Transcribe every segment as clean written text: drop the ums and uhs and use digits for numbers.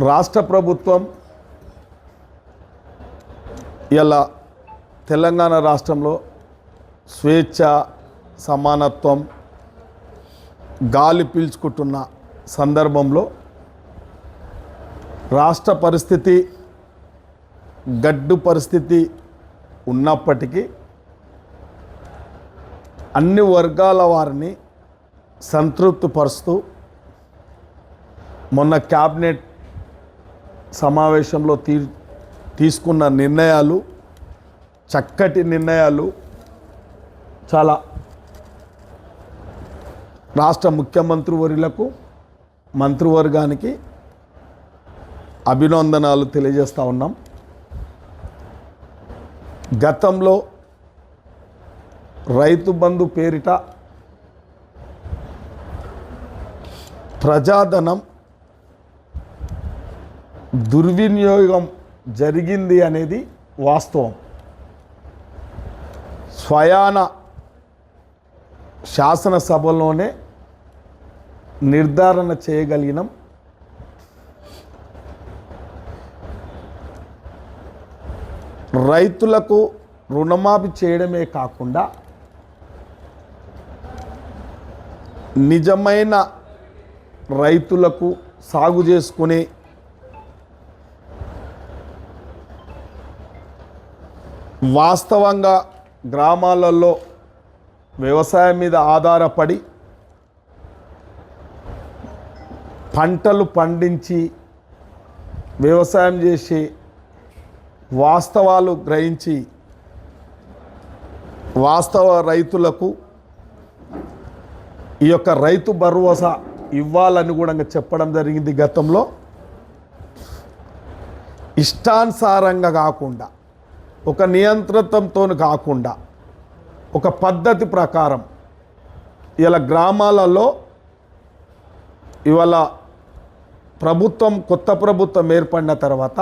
రాష్ట్ర ప్రభుత్వం ఇలా తెలంగాణ రాష్ట్రంలో స్వేచ్ఛ సమానత్వం గాలి పీల్చుకుంటున్న సందర్భంలో రాష్ట్ర పరిస్థితి గడ్డు పరిస్థితి ఉన్నప్పటికీ అన్ని వర్గాల వారిని సంతృప్తిపరుస్తూ మొన్న క్యాబినెట్ సమావేశంలో తీసుకున్న నిర్ణయాలు చక్కటి నిర్ణయాలు. చాలా రాష్ట్ర ముఖ్యమంత్రి వర్యులకు మంత్రివర్గానికి అభినందనలు తెలియజేస్తూ ఉన్నాం. గతంలో రైతు బంధు పేరిట ప్రజాధనం దుర్వినియోగం జరిగింది అనేది వాస్తవం. స్వయాన శాసనసభలోనే నిర్ధారణ చేయగలిగినాం. రైతులకు రుణమాఫీ చేయడమే కాకుండా నిజమైన రైతులకు సాగు చేసుకునే వాస్తవంగా గ్రామాలలో వ్యవసాయం మీద ఆధారపడి పంటలు పండించి వ్యవసాయం చేసి వాస్తవాలు గ్రహించి వాస్తవ రైతులకు ఈ యొక్క రైతు భరోసా ఇవ్వాలని కూడా చెప్పడం జరిగింది. గతంలో ఇష్టానుసారంగా కాకుండా ఒక నియంత్రణతో కాకుండా ఒక పద్ధతి ప్రకారం ఇలా గ్రామాలలో ఇవాళ ప్రభుత్వం కొత్త ప్రభుత్వం ఏర్పడిన తర్వాత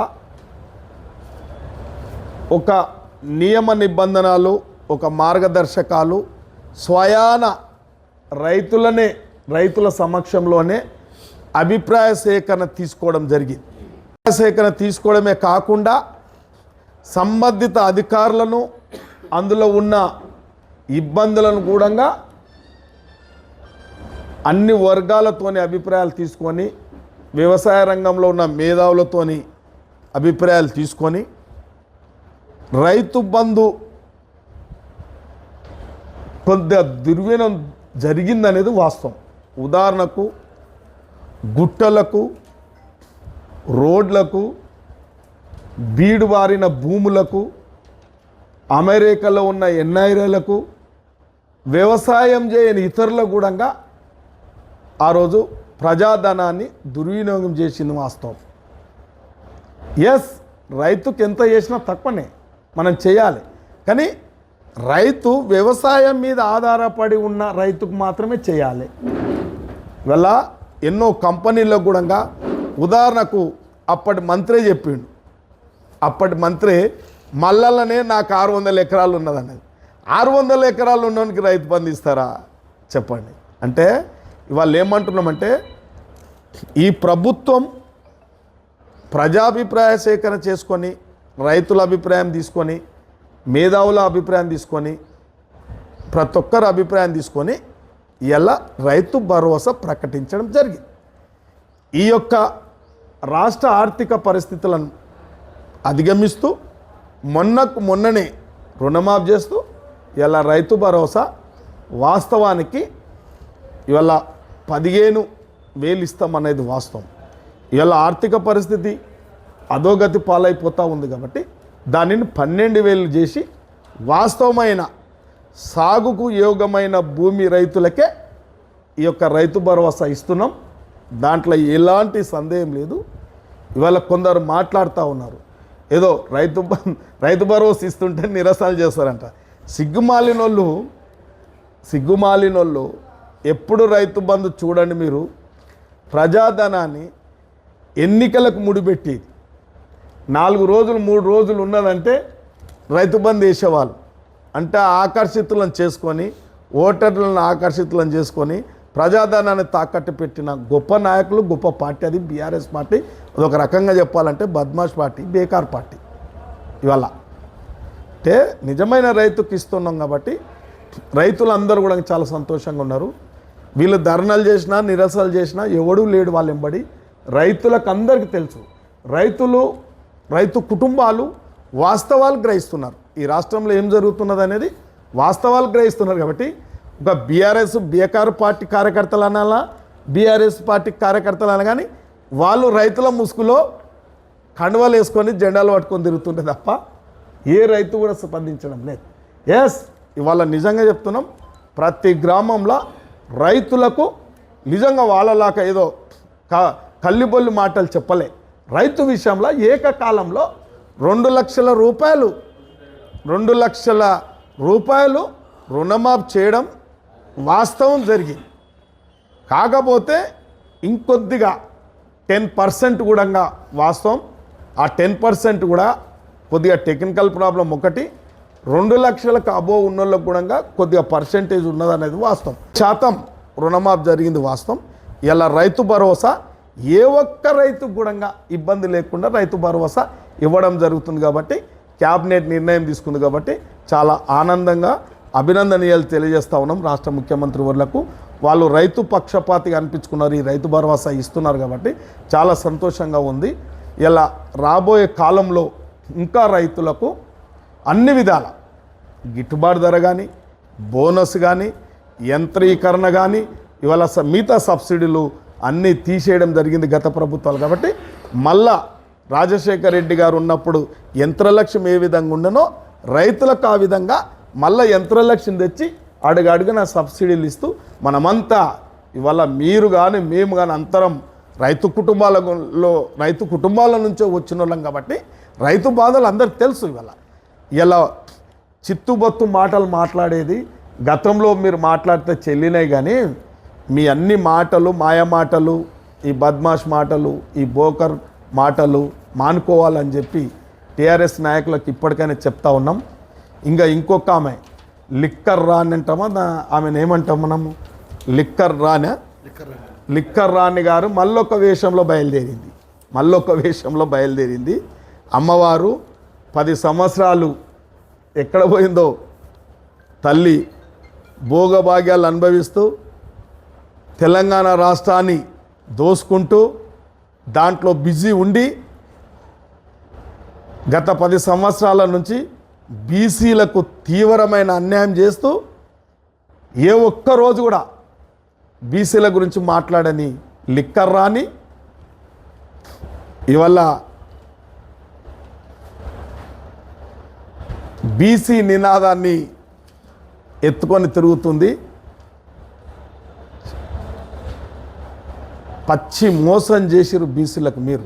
ఒక నియమ నిబంధనలు ఒక మార్గదర్శకాలు స్వయాన రైతుల సమక్షంలోనే అభిప్రాయ సేకరణ తీసుకోవడం జరిగింది. సేకరణ తీసుకోవడమే కాకుండా సంబంధిత అధికారులను అందులో ఉన్న ఇబ్బందులను కూడా అన్ని వర్గాలతోని అభిప్రాయాలు తీసుకొని వ్యవసాయ రంగంలో ఉన్న మేధావులతోని అభిప్రాయాలు తీసుకొని రైతు బంధు కొద్దిగా దుర్వినియోగం జరిగిందనేది వాస్తవం. ఉదాహరణకు గుట్టలకు రోడ్లకు బీడు బారిన భూములకు అమెరికాలో ఉన్న ఎన్ఐలకు వ్యవసాయం చేయని ఇతరులకు కూడా ఆ రోజు ప్రజాధనాన్ని దుర్వినియోగం చేసింది వాస్తవం. ఎస్, రైతుకి ఎంత చేసినా తక్కువనే మనం చేయాలి. కానీ రైతు వ్యవసాయం మీద ఆధారపడి ఉన్న రైతుకు మాత్రమే చేయాలి. ఇవాళ ఎన్నో కంపెనీల్లో కూడా ఉదాహరణకు అప్పటి మంత్రే చెప్పిండు. అప్పటి మంత్రి మల్లలనే నాకు 600 ఎకరాలు ఉన్నదన్నది. 600 ఎకరాలు ఉన్నోనికి రైతు బంధు ఇస్తారా చెప్పండి. అంటే ఇవాళ ఏమంటున్నామంటే ఈ ప్రభుత్వం ప్రజాభిప్రాయ సేకరణ చేసుకొని రైతుల అభిప్రాయం తీసుకొని మేధావుల అభిప్రాయం తీసుకొని ప్రతి ఒక్కరి అభిప్రాయం తీసుకొని ఇలా రైతు భరోసా ప్రకటించడం జరిగింది. ఈ యొక్క రాష్ట్ర ఆర్థిక పరిస్థితులను అధిగమిస్తూ మొన్ననే రుణమాఫీ చేస్తూ ఇలా రైతు భరోసా వాస్తవానికి ఇవాళ 15,000 ఇస్తామనేది వాస్తవం. ఇవాళ ఆర్థిక పరిస్థితి అధోగతి పాలైపోతూ ఉంది కాబట్టి దానిని 12,000 చేసి వాస్తవమైన సాగుకు యోగమైన భూమి రైతులకే ఈ యొక్క రైతు భరోసా ఇస్తున్నాం. దాంట్లో ఎలాంటి సందేహం లేదు. ఇవాళ కొందరు మాట్లాడుతూ ఉన్నారు, ఏదో రైతు భరోసా ఇస్తుంటే నిరసనలు చేస్తారంట. సిగ్గుమాలినోళ్ళు ఎప్పుడు రైతు బంధు చూడండి. మీరు ప్రజాధనాన్ని ఎన్నికలకు ముడిపెట్టేది 4 రోజులు 3 రోజులు ఉన్నదంటే రైతు బంధు వేసేవాళ్ళు. అంటే ఆకర్షితులను చేసుకొని ఓటర్లను ఆకర్షితులను చేసుకొని ప్రజాధనాన్ని తాకట్టు పెట్టిన గొప్ప నాయకులు, గొప్ప పార్టీ అది బీఆర్ఎస్ పార్టీ. అదొక రకంగా చెప్పాలంటే బద్మాష్ పార్టీ, బేకార్ పార్టీ. ఇవాళ అంటే నిజమైన రైతుకి ఇస్తున్నాం కాబట్టి రైతులందరూ కూడా చాలా సంతోషంగా ఉన్నారు. వీళ్ళు ధర్నాలు చేసినా, నిరసనలు చేసినా ఎవడూ లేడు వాళ్ళ వెంబడి. రైతులకు అందరికీ తెలుసు, రైతు కుటుంబాలు వాస్తవాలు గ్రహిస్తున్నారు. ఈ రాష్ట్రంలో ఏం జరుగుతున్నది అనేది వాస్తవాలు గ్రహిస్తున్నారు. కాబట్టి ఒక బేకారు పార్టీ కార్యకర్తలు అనాలా, బీఆర్ఎస్ పార్టీ కార్యకర్తలు అన కానీ వాళ్ళు రైతుల ముసుగులో కండువాలు వేసుకొని జెండాలు పట్టుకొని తిరుగుతుంటే తప్ప ఏ రైతు కూడా స్పందించడం లేదు. ఎస్, ఇవాళ నిజంగా చెప్తున్నాం, ప్రతి గ్రామంలో రైతులకు నిజంగా వాళ్ళలాగా ఏదో కల్లిబొల్లి మాటలు చెప్పలే. రైతు విషయంలో ఏకకాలంలో 2 లక్షల రూపాయలు రుణమాఫీ చేయడం వాస్తవం జరిగింది. కాకపోతే ఇంకొద్దిగా 10% కూడా వాస్తవం. ఆ 10% కూడా కొద్దిగా టెక్నికల్ ప్రాబ్లం ఒకటి, 2 లక్షలకు అబోవ్ ఉన్న వాళ్ళకు కూడా కొద్దిగా పర్సెంటేజ్ ఉన్నదనేది వాస్తవం. శాతం రుణమాఫీ జరిగింది వాస్తవం. ఇలా రైతు భరోసా ఏ ఒక్క రైతుకు కూడా ఇబ్బంది లేకుండా రైతు భరోసా ఇవ్వడం జరుగుతుంది. కాబట్టి క్యాబినెట్ నిర్ణయం తీసుకుంది. కాబట్టి చాలా ఆనందంగా అభినందనీయాలు తెలియజేస్తూ ఉన్నాం రాష్ట్ర ముఖ్యమంత్రి వర్లకు. వాళ్ళు రైతు పక్షపాతిగా అనిపించుకున్నారు, ఈ రైతు భరోసా ఇస్తున్నారు. కాబట్టి చాలా సంతోషంగా ఉంది. ఇలా రాబోయే కాలంలో ఇంకా రైతులకు అన్ని విధాల గిట్టుబాటు ధర కానీ, బోనస్ కానీ, యంత్రీకరణ కానీ, ఇవాళ మిగతా సబ్సిడీలు అన్నీ తీసేయడం జరిగింది గత ప్రభుత్వాలు. కాబట్టి మళ్ళా రాజశేఖర్ రెడ్డి గారు ఉన్నప్పుడు యంత్రలక్ష్యం ఏ విధంగా ఉండనో రైతులకు ఆ విధంగా మళ్ళీ యంత్రలక్ష్యం తెచ్చి అడుగడుగున సబ్సిడీలు ఇస్తూ మనమంతా ఇవాళ మీరు కానీ మేము కానీ అంతరం రైతు కుటుంబాల నుంచో వచ్చిన వాళ్ళం. కాబట్టి రైతు బాధలు అందరికి తెలుసు. ఇలా చిత్తుబొత్తు మాటలు మాట్లాడేది గతంలో మీరు మాట్లాడితే చెల్లినాయి. కానీ మీ అన్ని మాటలు, మాయ మాటలు, ఈ బద్మాష్ మాటలు, ఈ బోకర్ మాటలు మానుకోవాలని చెప్పి టీఆర్ఎస్ నాయకులకు ఇప్పటికైనా చెప్తా ఉన్నాం. ఇంకా ఇంకొక ఆమె లిక్కర్ రాని అంటామా, ఆమెను ఏమంటాం మనము, లిక్కర్ రాణి గారు మళ్ళొక వేషంలో బయలుదేరింది. అమ్మవారు 10 సంవత్సరాలు ఎక్కడ పోయిందో తల్లి భోగభాగ్యాలు అనుభవిస్తూ తెలంగాణ రాష్ట్రాన్ని దోసుకుంటూ దాంట్లో బిజీ ఉండి గత 10 సంవత్సరాల నుంచి బీసీలకు తీవ్రమైన అన్యాయం చేస్తూ ఏ ఒక్క రోజు కూడా బీసీల గురించి మాట్లాడని లిక్కర్ రాని ఇవాళ బీసీ నినాదాన్ని ఎత్తుకొని తిరుగుతుంది. పచ్చి మోసం చేసిరు బీసీలకు. మీరు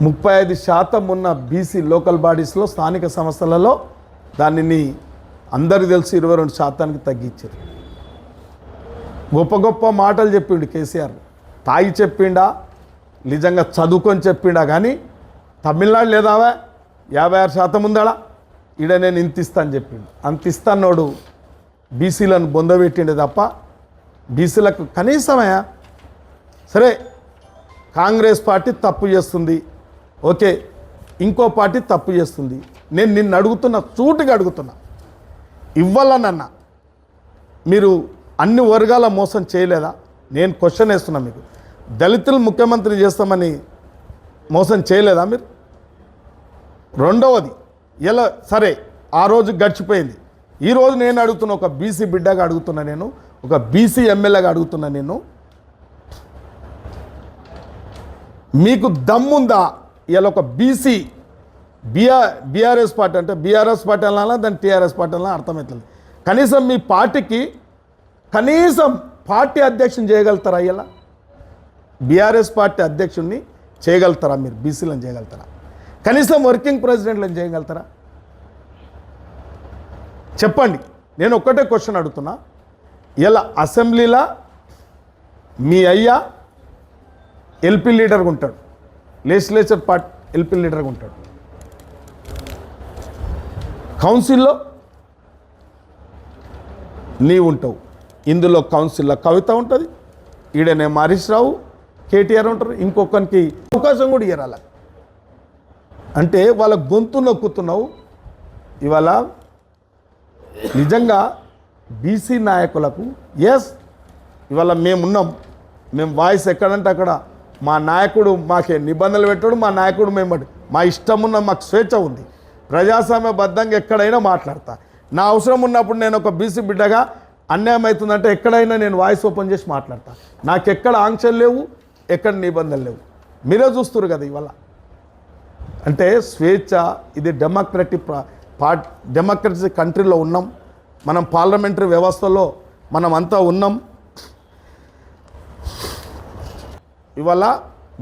35% ఉన్న బీసీ లోకల్ బాడీస్లో, స్థానిక సంస్థలలో దానిని అందరికీ తెలిసి 22% తగ్గించారు. గొప్ప మాటలు చెప్పిండు కేసీఆర్. తాగి చెప్పిండా, నిజంగా చదువుకొని చెప్పిండా. కానీ తమిళనాడు లేదావా 56% ఉందాడా, ఈడ నేను ఇంత ఇస్తా అని చెప్పిండు. అంత ఇస్తానోడు బీసీలను బొందబెట్టిండే తప్ప బీసీలకు కనీసమయా. సరే, కాంగ్రెస్ పార్టీ తప్పు చేస్తుంది, ఓకే, ఇంకో పార్టీ తప్పు చేస్తుంది. నేను నిన్ను అడుగుతున్నా, సూటిగా అడుగుతున్నా, ఇవ్వాలనన్నా మీరు అన్ని వర్గాల మోసం చేయలేదా? నేను క్వశ్చన్ వేస్తున్నా మీకు. దళితులు ముఖ్యమంత్రి చేస్తామని మోసం చేయలేదా మీరు? రెండవది, ఎలా సరే ఆ రోజు గడిచిపోయింది. ఈరోజు నేను అడుగుతున్నా, ఒక బీసీ బిడ్డగా అడుగుతున్నా, నేను ఒక బీసీ ఎమ్మెల్యేగా అడుగుతున్నా, నేను మీకు దమ్ముందా? ఇలా ఒక బీసీ బీఆర్ఎస్ పార్టీ అంటే బీఆర్ఎస్ పార్టీ అనాలా, దాన్ని టీఆర్ఎస్ పార్టీ అనాలా అర్థమవుతుంది. కనీసం మీ పార్టీకి కనీసం పార్టీ అధ్యక్షుని చేయగలుగుతారా? ఇలా బీఆర్ఎస్ పార్టీ అధ్యక్షుడిని చేయగలుగుతారా మీరు? బీసీలను చేయగలుగుతారా? కనీసం వర్కింగ్ ప్రెసిడెంట్లను చేయగలుగుతారా? చెప్పండి. నేను ఒక్కటే క్వశ్చన్ అడుగుతున్నా. ఇలా అసెంబ్లీలో మీ అయ్యా ఎల్పీ లీడర్గా ఉంటాడు, లెజిస్లేచర్ పార్టీ ఎల్పీ లీడర్గా ఉంటాడు. కౌన్సిల్లో నీవు ఉంటావు, ఇందులో కౌన్సిల్లో కవిత ఉంటుంది, ఈడనే హరీష్ రావు, కేటీఆర్ ఉంటారు, ఇంకొకరికి అవకాశం కూడా ఇవ్వాలి. అంటే వాళ్ళ గొంతు నొక్కుతున్నావు. ఇవాళ నిజంగా బీసీ నాయకులకు ఇవాళ మేమున్నాం, మేము వాయిస్ ఎక్కడంటే అక్కడ మా నాయకుడు మాకే నిబంధనలు పెట్టాడు, మా నాయకుడు మా ఇష్టం ఉన్న మాకు స్వేచ్ఛ ఉంది, ప్రజాస్వామ్యబద్ధంగా ఎక్కడైనా మాట్లాడతా. నా అవసరం ఉన్నప్పుడు నేను ఒక బీసీ బిడ్డగా అన్యాయం అవుతుందంటే ఎక్కడైనా నేను వాయిస్ ఓపెన్ చేసి మాట్లాడతా. నాకు ఎక్కడ ఆంక్షలు లేవు, ఎక్కడ నిబంధనలు లేవు. మీరే చూస్తున్నారు కదా ఇవాళ. అంటే స్వేచ్ఛ, ఇది డెమోక్రసీ కంట్రీలో ఉన్నాం, మనం పార్లమెంటరీ వ్యవస్థలో మనం అంతా ఉన్నాం. ఇవాళ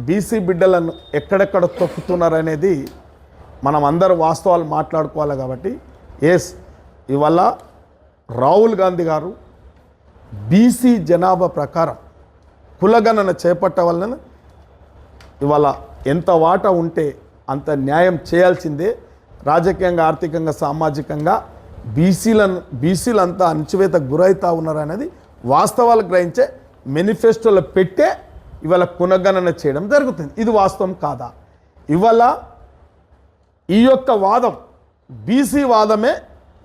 బీసీ బిడ్డలను ఎక్కడెక్కడ తొక్కుతున్నారనేది మనం అందరూ వాస్తవాలు మాట్లాడుకోవాలి. కాబట్టి ఇవాళ రాహుల్ గాంధీ గారు బీసీ జనాభా ప్రకారం కులగణన చేపట్టవలన ఇవాళ ఎంత వాటా ఉంటే అంత న్యాయం చేయాల్సిందే. రాజకీయంగా, ఆర్థికంగా, సామాజికంగా బీసీలంతా అణచివేతకు గురవుతూ ఉన్నారనేది వాస్తవాలు గ్రహించే మేనిఫెస్టోలో పెట్టే ఇవాళ కులగణన చేయడం జరుగుతుంది. ఇది వాస్తవం కాదా? ఇవాళ ఈ యొక్క వాదం బీసీ వాదమే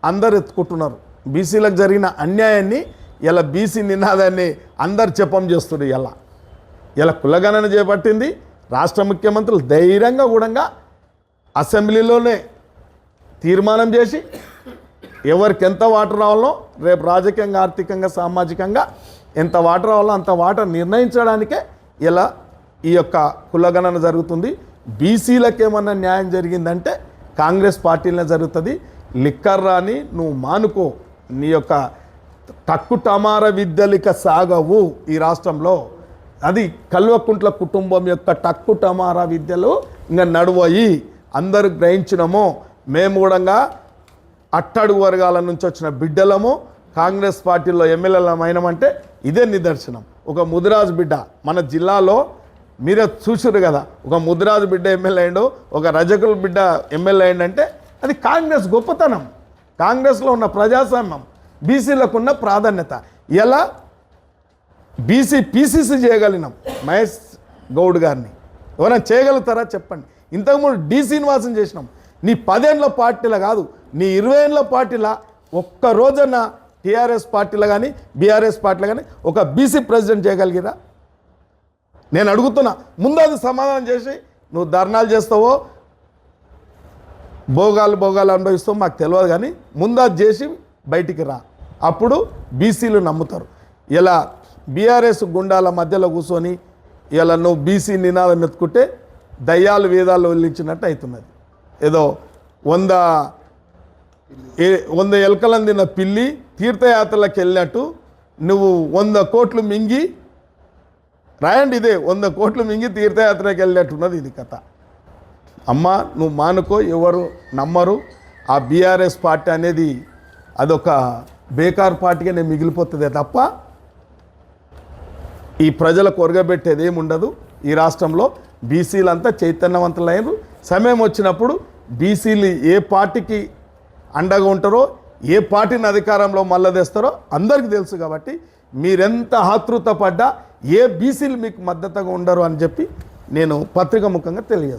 అందరు ఎత్తుకుంటున్నారు. బీసీలకు జరిగిన అన్యాయాన్ని ఇలా బీసీ నినాదాన్ని అందరు జపం చేస్తున్నారు. ఇలా కులగణన చేపట్టింది రాష్ట్ర ముఖ్యమంత్రులు ధైర్యంగా కూడా అసెంబ్లీలోనే తీర్మానం చేసి ఎవరికి ఎంత వాటర్ రావాలో, రేపు రాజకీయంగా, ఆర్థికంగా, సామాజికంగా ఎంత వాటర్ రావాలో అంత వాటర్ నిర్ణయించడానికే ఇలా ఈ యొక్క కులగణన జరుగుతుంది. బీసీలకు ఏమన్నా న్యాయం జరిగిందంటే కాంగ్రెస్ పార్టీలనే జరుగుతుంది. లిక్కర్ రాని నువ్వు మానుకో, నీ యొక్క టక్కు టమార విద్యలిక సాగవు ఈ రాష్ట్రంలో. అది కల్వకుంట్ల కుటుంబం యొక్క టక్కు టమారా విద్యలు ఇంకా నడువయి అందరూ గ్రహించినమో. మేము కూడా అట్టడుగు వర్గాల నుంచి వచ్చిన బిడ్డలము, కాంగ్రెస్ పార్టీలో ఎమ్మెల్యేలమైనమంటే ఇదే నిదర్శనం. ఒక ముదిరాజు బిడ్డ మన జిల్లాలో మీరే చూసారు కదా, ఒక ముదిరాజు బిడ్డ ఎమ్మెల్యే అయిండు, ఒక రజకుల బిడ్డ ఎమ్మెల్యే అయిందంటే అది కాంగ్రెస్ గొప్పతనం, కాంగ్రెస్లో ఉన్న ప్రజాస్వామ్యం, బీసీలకు ఉన్న ప్రాధాన్యత. ఇలా బీసీ పీసీసీ చేయగలిగినాం మహేష్ గౌడ్ గారిని. ఎవరైనా చేయగలుగుతారా చెప్పండి? ఇంతకుముందు డి శ్రీనివాసం చేసినాం. నీ 10 ఏళ్ళ పార్టీలో కాదు, నీ 20 ఏళ్ళ పార్టీలో ఒక్క రోజున టీఆర్ఎస్ పార్టీలో కానీ బీఆర్ఎస్ పార్టీలో కానీ ఒక బీసీ ప్రెసిడెంట్ చేయగలిగిరా? నేను అడుగుతున్నా. ముందు అది సమాధానం చేసి నువ్వు ధర్నాలు చేస్తావో భోగాలు అనుభవిస్తావో మాకు తెలియదు, కానీ ముందు అది చేసి బయటికి రా, అప్పుడు బీసీలు నమ్ముతారు. ఇలా బీఆర్ఎస్ గుండాల మధ్యలో కూర్చొని ఇలా నువ్వు బీసీ నినాదం ఎత్తుకుంటే దయ్యాలు వేదాలు వదిలించినట్టు అవుతున్నది. ఏదో 100 ఎలకలను తిన్న పిల్లి తీర్థయాత్రలకు వెళ్ళినట్టు నువ్వు 100 కోట్లు మింగి రాయండి. ఇదే 100 కోట్లు మింగి తీర్థయాత్రకి వెళ్ళినట్టున్నది ఇది కథ. అమ్మ నువ్వు మానుకో, ఎవరు నమ్మరు. ఆ బీఆర్ఎస్ పార్టీ అనేది అదొక బేకార్ పార్టీగానే మిగిలిపోతుందే తప్ప ఈ ప్రజలకు ఒరగబెట్టేది ఏముండదు. ఈ రాష్ట్రంలో బీసీలంతా చైతన్యవంతులైనరు. సమయం వచ్చినప్పుడు బీసీలు ఏ పార్టీకి అండగా ఉంటారో, ఏ పార్టీని అధికారంలో మళ్ళా తెస్తారో అందరికీ తెలుసు. కాబట్టి మీరెంత ఆతృత పడ్డా ఏ బీసీలు మీకు మద్దతుగా ఉండరు అని చెప్పి నేను పత్రిక ముఖంగా తెలియజేస్తాను.